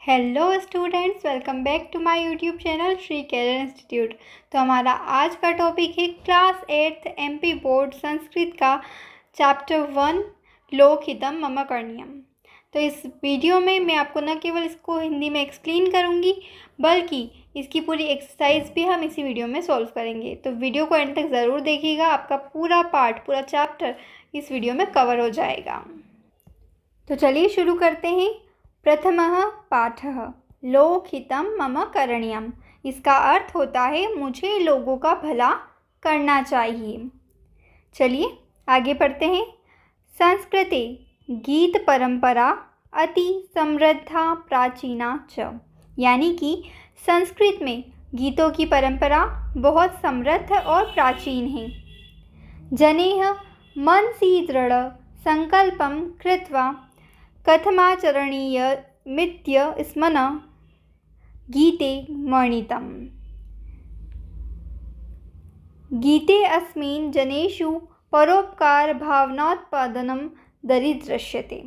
Hello students, welcome back to my YouTube channel Shri career institute. तो हमारा आज का टॉपिक है class 8th MP board Sanskrit का चैप्टर 1 लोकहितम मम करणीयम। तो इस वीडियो में मैं आपको न केवल इसको हिंदी में एक्सप्लेन करूँगी बल्कि इसकी पूरी एक्सरसाइज भी हम इसी वीडियो में सॉल्व करेंगे। तो वीडियो को एंड तक ज़रूर देखिएगा, आपका पूरा पार्ट पूरा चैप्टर इस वीडियो में कवर हो जाएगा। तो चलिए शुरू करते हैं। प्रथमः पाठः लोकहितं मम करणीयम्। इसका अर्थ होता है मुझे लोगों का भला करना चाहिए। चलिए आगे पढ़ते हैं। संस्कृते गीत परंपरा अति समृद्धा प्राचीना च, यानी कि संस्कृत में गीतों की परंपरा बहुत समृद्ध और प्राचीन है। जनेह मनसि दृढ़ संकल्पं कृत्वा कथमाचरणीयमित्य स्मन गीते वर्णितम्। गीते अस्मिन् जनेषु परोपकार भावनोत्पादनं दरीदृश्यते।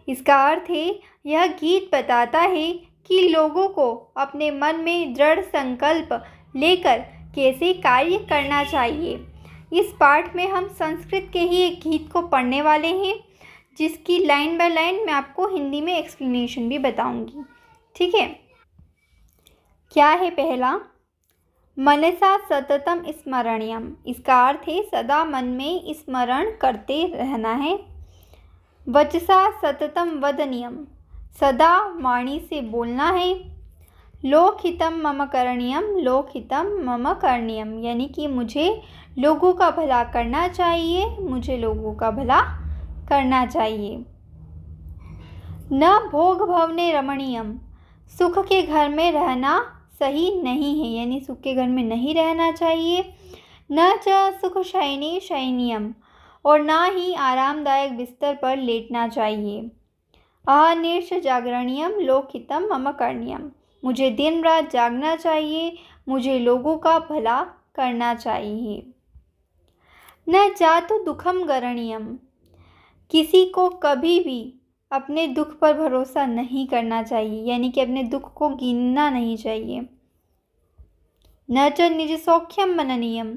इसका अर्थ है यह गीत बताता है कि लोगों को अपने मन में दृढ़ संकल्प लेकर कैसे कार्य करना चाहिए। इस पाठ में हम संस्कृत के ही एक गीत को पढ़ने वाले हैं जिसकी लाइन बाय लाइन मैं आपको हिंदी में एक्सप्लेनेशन भी बताऊंगी। ठीक है, क्या है पहला? मनसा सततम स्मरणीयम। इसका अर्थ है सदा मन में स्मरण करते रहना है। वचसा सततम वदनीयम, सदा वाणी से बोलना है। लोकहितम मम करणीयम, लोकहितम मम करणीयम, यानी कि मुझे लोगों का भला करना चाहिए, मुझे लोगों का भला करना चाहिए। न भोग भवने रमणीयम, सुख के घर में रहना सही नहीं है, यानी सुख के घर में नहीं रहना चाहिए। न च सुख शयने शयनीयम, और ना ही आरामदायक बिस्तर पर लेटना चाहिए। अहर्निश जागरणीयम लोकहितम मम करणीयम, मुझे दिन रात जागना चाहिए, मुझे लोगों का भला करना चाहिए। न जातु दुखम गरणीयम, किसी को कभी भी अपने दुख पर भरोसा नहीं करना चाहिए, यानी कि अपने दुख को गिनना नहीं चाहिए। न च निज सौख्यम मननीयम,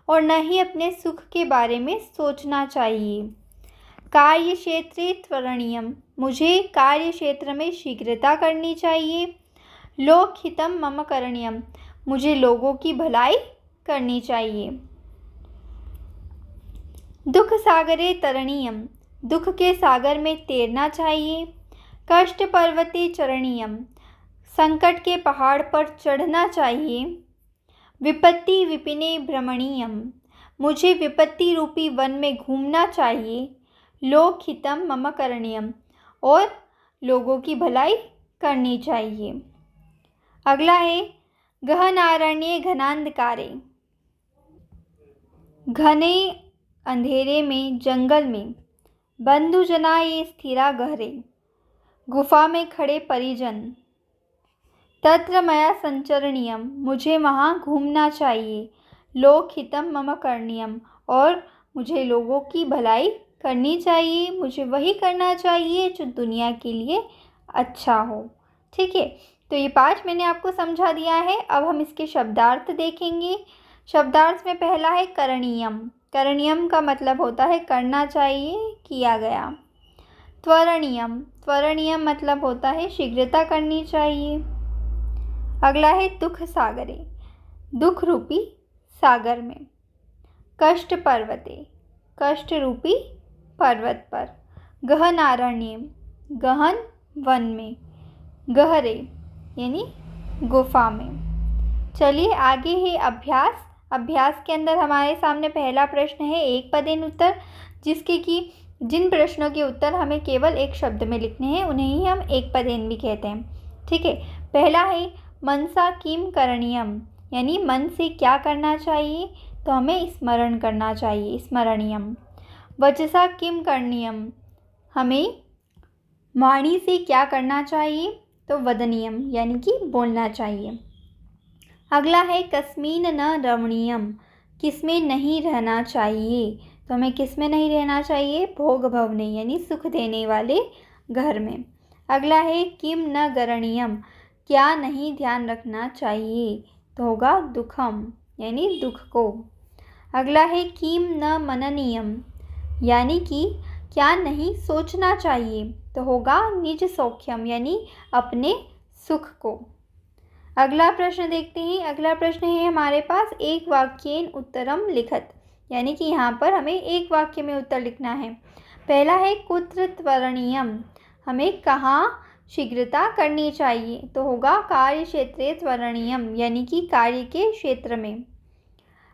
और न ही अपने सुख के बारे में सोचना चाहिए। कार्य क्षेत्रे त्वरणीयम, मुझे कार्य क्षेत्र में शीघ्रता करनी चाहिए। लोकहितम मम करणीयम, मुझे लोगों की भलाई करनी चाहिए। दुख सागरे तरणीयम, दुख के सागर में तैरना चाहिए। कष्ट पर्वते चरणीयम, संकट के पहाड़ पर चढ़ना चाहिए। विपत्ति विपिने भ्रमणीयम, मुझे विपत्ति रूपी वन में घूमना चाहिए। लोकहितम मम करणीयम, और लोगों की भलाई करनी चाहिए। अगला है गहनारण्ये घनांधकारे, घने अंधेरे में जंगल में। बंधुजना ये स्थिरा गहरे, गुफा में खड़े परिजन। तत्र मया संचरणीयम, मुझे वहाँ घूमना चाहिए। लोकहितम मम करणीयम, और मुझे लोगों की भलाई करनी चाहिए, मुझे वही करना चाहिए जो दुनिया के लिए अच्छा हो। ठीक है, तो ये पाठ मैंने आपको समझा दिया है। अब हम इसके शब्दार्थ देखेंगे। शब्दार्थ में पहला है करणीयम। करणीयम का मतलब होता है करना चाहिए, किया गया। त्वरणीयम, त्वरणीयम मतलब होता है शीघ्रता करनी चाहिए। अगला है दुख सागरे, दुख रूपी सागर में। कष्ट पर्वते, कष्ट रूपी पर्वत पर। गहनारण्य, गहन वन में। गहरे यानी गुफा में। चलिए आगे है अभ्यास। अभ्यास के अंदर हमारे सामने पहला प्रश्न है एक पदेन उत्तर, जिसके कि जिन प्रश्नों के उत्तर हमें केवल एक शब्द में लिखने हैं उन्हें ही हम एक पदेन भी कहते हैं। ठीक है, पहला है मनसा किम करणीयम, यानी मन से क्या करना चाहिए, तो हमें स्मरण करना चाहिए, स्मरणीयम। वचसा किम करणीयम, हमें वाणी से क्या करना चाहिए, तो वदनीयम, यानी कि बोलना चाहिए। अगला है कस्मिन न रमणीयम, किसमें नहीं रहना चाहिए, तो हमें किस में नहीं रहना चाहिए, भोग भवने यानी सुख देने वाले घर में। अगला है किम न गरणीयम, क्या नहीं ध्यान रखना चाहिए, तो होगा दुखम यानी दुख को। अगला है किम न मननीयम, यानी कि क्या नहीं सोचना चाहिए, तो होगा निज सौख्यम यानी अपने सुख को। अगला प्रश्न देखते हैं। अगला प्रश्न है हमारे पास एक वाक्येन उत्तरम लिखत, यानी कि यहाँ पर हमें एक वाक्य में उत्तर लिखना है। पहला है कुत्र त्वरणीयम, हमें कहाँ शीघ्रता करनी चाहिए, तो होगा कार्य क्षेत्रे त्वरणीयम यानी कि कार्य के क्षेत्र में।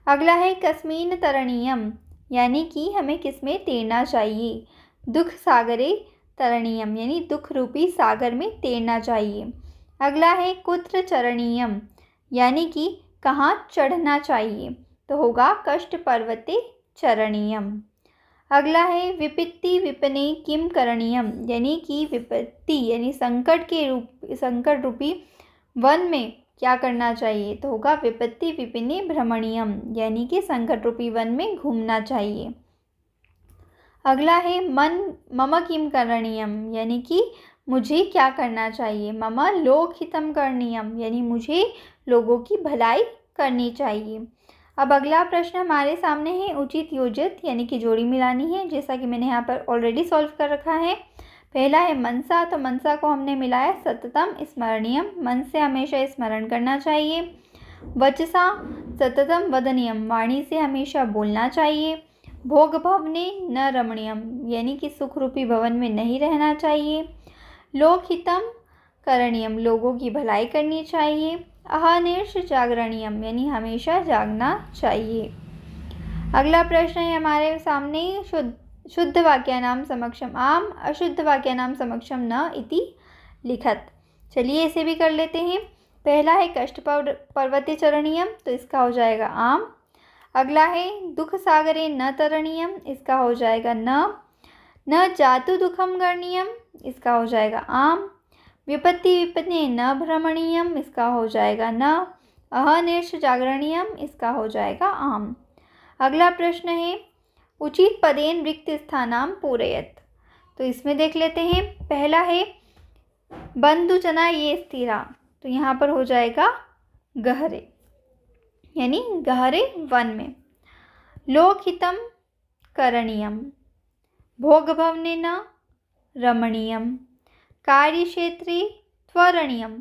अगला है कस्मिन तरणीयम, यानी कि हमें किसमें तैरना चाहिए, दुख सागरे तरणीयम यानी दुख रूपी सागर में तैरना चाहिए। अगला है कुत्र चरणीयम, यानी कि कहाँ चढ़ना चाहिए, तो होगा कष्ट पर्वते चरणीयम। अगला है विपत्ति विपने किम करणीयम, यानी कि विपत्ति यानी संकट रूपी वन में क्या करना चाहिए, तो होगा विपत्ति विपिने भ्रमणीयम यानी कि संकट रूपी वन में घूमना चाहिए। अगला है मम किम करणीयम, यानी कि मुझे क्या करना चाहिए, मम लोकहितम करणीयम यानी मुझे लोगों की भलाई करनी चाहिए। अब अगला प्रश्न हमारे सामने है उचित योजित यानी कि जोड़ी मिलानी है, जैसा कि मैंने यहाँ पर ऑलरेडी सॉल्व कर रखा है। पहला है मनसा, तो मनसा को हमने मिलाया सततम स्मरणीयम, मन से हमेशा स्मरण करना चाहिए। वचसा सततम वदनीयम, वाणी से हमेशा बोलना चाहिए। भोग भवने न रमणीयम, यानी कि सुख रूपी भवन में नहीं रहना चाहिए। लोकहितम करणीयम, लोगों की भलाई करनी चाहिए। अहर्निश जागरणीयम, यानी हमेशा जागना चाहिए। अगला प्रश्न है हमारे सामने शुद्ध वाक्यानाम समक्षम आम, अशुद्ध वाक्यानाम समक्षम न इति लिखत। चलिए इसे भी कर लेते हैं। पहला है कष्ट पर्वते चरणीयम, तो इसका हो जाएगा आम। अगला है दुख सागरे न तरणीयम, इसका हो जाएगा न जातु दुखम गरणीयम, इसका हो जाएगा आम। विपत्ति विपने न भ्रमणीयम, इसका हो जाएगा न। अहर्निश जागरणीयम, इसका हो जाएगा आम। अगला प्रश्न है उचित पदेन रिक्त स्थानाम पूरयत, तो इसमें देख लेते हैं। पहला है बंधुजना ये स्थिरा, तो यहाँ पर हो जाएगा गहरे यानी गहरे वन में। लोकहितम करणीयम, भोग भवने न रमणीयम, कार्यक्षेत्रे त्वरणीयम,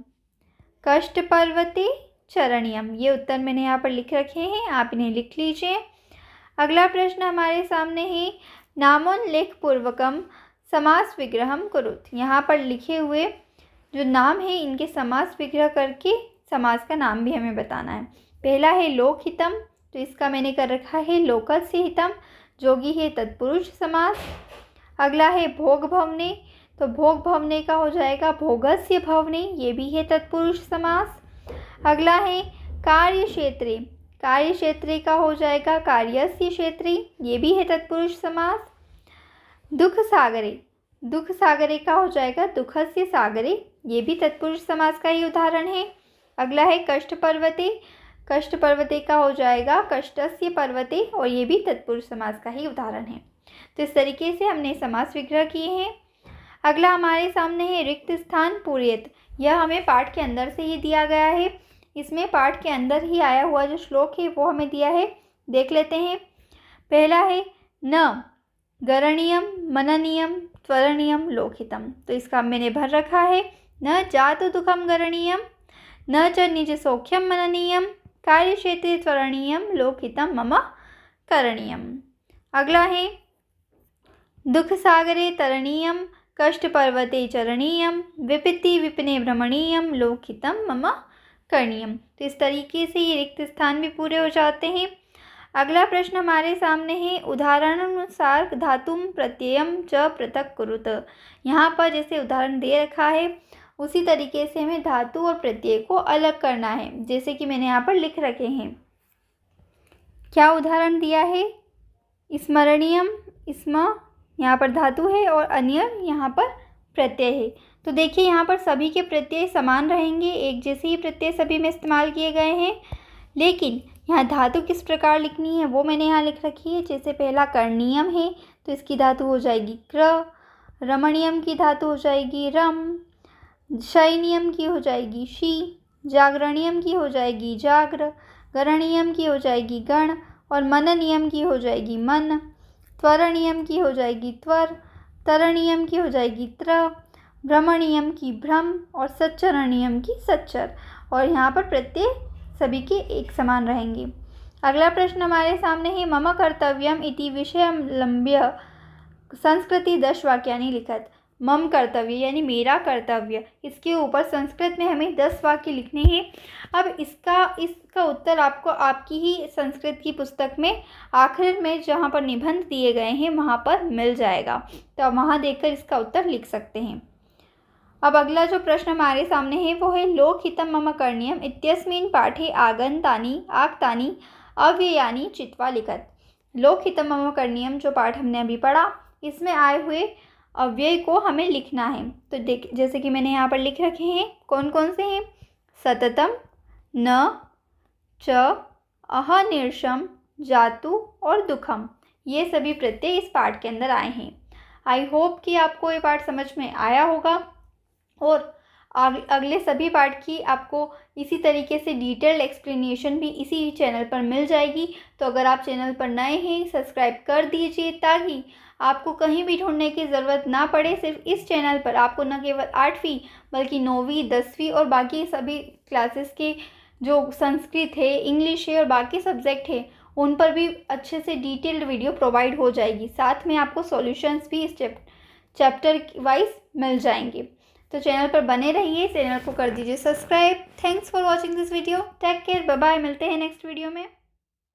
कष्ट पर्वते चरणीयम। ये उत्तर मैंने यहाँ पर लिख रखे हैं, आप इन्हें लिख लीजिए। अगला प्रश्न हमारे सामने है नामोल्लेख पूर्वकम समास विग्रहम कुरुत, यहाँ पर लिखे हुए जो नाम है इनके समास विग्रह करके समास का नाम भी हमें बताना है। पहला है लोकहितम, तो इसका मैंने कर रखा है लोकस्य हितम, जो कि है तत्पुरुष समास। अगला है भोग भवने, तो भोग भवने का हो जाएगा भोगस्य भवने, ये भी है तत्पुरुष समास। अगला है कार्य क्षेत्रे, कार्य क्षेत्रे का हो जाएगा कार्यस्य क्षेत्रे, ये भी है तत्पुरुष समास। दुख सागरे, दुख सागरे का हो जाएगा दुखस्य सागरे, ये भी तत्पुरुष समास का ही उदाहरण है। अगला है कष्ट पर्वते, कष्ट पर्वते का हो जाएगा कष्टस्य पर्वते, और ये भी तत्पुरुष समास का ही उदाहरण है। तो इस तरीके से हमने समास विग्रह किए हैं। अगला हमारे सामने है रिक्त स्थान पूर्यत, यह हमें पाठ के अंदर से ही दिया गया है। इसमें पाठ के अंदर ही आया हुआ जो श्लोक है वो हमें दिया है, देख लेते हैं। पहला है न गरणीयम मननीयम त्वरणीयम लोकहितम, तो इसका मैंने भर रखा है। न जातु दुखम गरणीयम, न च निज सौख्यम मननीयम, कार्यक्षेत्रे त्वरणीयम लोकहितम मम करणीयम। अगला है दुख सागरे तरणीयम, कष्ट पर्वते चरणीयम, विपत्ति विपिने भ्रमणीयम लोकहितम मम करणीयम। तो इस तरीके से ये रिक्त स्थान भी पूरे हो जाते हैं। अगला प्रश्न हमारे सामने है उदाहरणानुसार धातुम प्रत्ययम च पृथक कुरुत, यहाँ पर जैसे उदाहरण दे रखा है उसी तरीके से हमें धातु और प्रत्यय को अलग करना है, जैसे कि मैंने यहाँ पर लिख रखे हैं। क्या उदाहरण दिया है, स्मरणीयम, स्म यहाँ पर धातु है और अन्य यहाँ पर प्रत्यय है। तो देखिए यहाँ पर सभी के प्रत्यय समान रहेंगे, एक जैसे ही प्रत्यय सभी में इस्तेमाल किए गए हैं, लेकिन यहाँ धातु किस प्रकार लिखनी है वो मैंने यहाँ लिख रखी है। जैसे पहला करणीयम है तो इसकी धातु हो जाएगी क्र, रमणीयम की धातु हो जाएगी रम, शयनियम की हो जाएगी शी, जागरणियम की हो जाएगी जाग्र, गरणियम की हो जाएगी गण और मननियम की हो जाएगी मन, त्वरणियम की हो जाएगी त्वर, तरणियम की हो जाएगी त्र, भ्रमणियम की भ्रम और सच्चरणियम की सच्चर। और यहाँ पर प्रत्यय सभी के एक समान रहेंगे। अगला प्रश्न हमारे सामने है मम कर्तव्यम इति विषयमलम्ब्य संस्कृति 10 वाक्यानि लिखत। मम कर्तव्य यानी मेरा कर्तव्य, इसके ऊपर संस्कृत में हमें 10 वाक्य लिखने हैं। अब इसका उत्तर आपको आपकी ही संस्कृत की पुस्तक में आखिर में जहाँ पर निबंध दिए गए हैं वहाँ पर मिल जाएगा, तो आप वहाँ देखकर इसका उत्तर लिख सकते हैं। अब अगला जो प्रश्न हमारे सामने है वो है लोकहितम मम करणीयम इत्यस्मिन् पाठे आगतानि अव्ययानि चित्वा लिखत। लोकहितम मम करणीयम जो पाठ हमने अभी पढ़ा, इसमें आए हुए अव्यय को हमें लिखना है। तो जैसे कि मैंने यहाँ पर लिख रखे हैं, कौन कौन से हैं? सततम, न, च, अहर्निशम, जातु और दुखम, ये सभी प्रत्यय इस पाठ के अंदर आए हैं। आई होप कि आपको ये पाठ समझ में आया होगा और अगले सभी पाठ की आपको इसी तरीके से डिटेल्ड एक्सप्लेनेशन भी इसी चैनल पर मिल जाएगी। तो अगर आप चैनल पर नए हैं, सब्सक्राइब कर दीजिए ताकि आपको कहीं भी ढूंढने की ज़रूरत ना पड़े। सिर्फ इस चैनल पर आपको न केवल 8वीं बल्कि 9वीं, 10वीं और बाकी सभी क्लासेस के जो संस्कृत है, इंग्लिश है और बाकी सब्जेक्ट है, उन पर भी अच्छे से डिटेल्ड वीडियो प्रोवाइड हो जाएगी। साथ में आपको सॉल्यूशंस भी इस चैप्टर वाइज मिल जाएंगे। तो चैनल पर बने रहिए, चैनल को कर दीजिए subscribe. Thanks for watching this video. Take care, bye bye. मिलते हैं नेक्स्ट वीडियो में।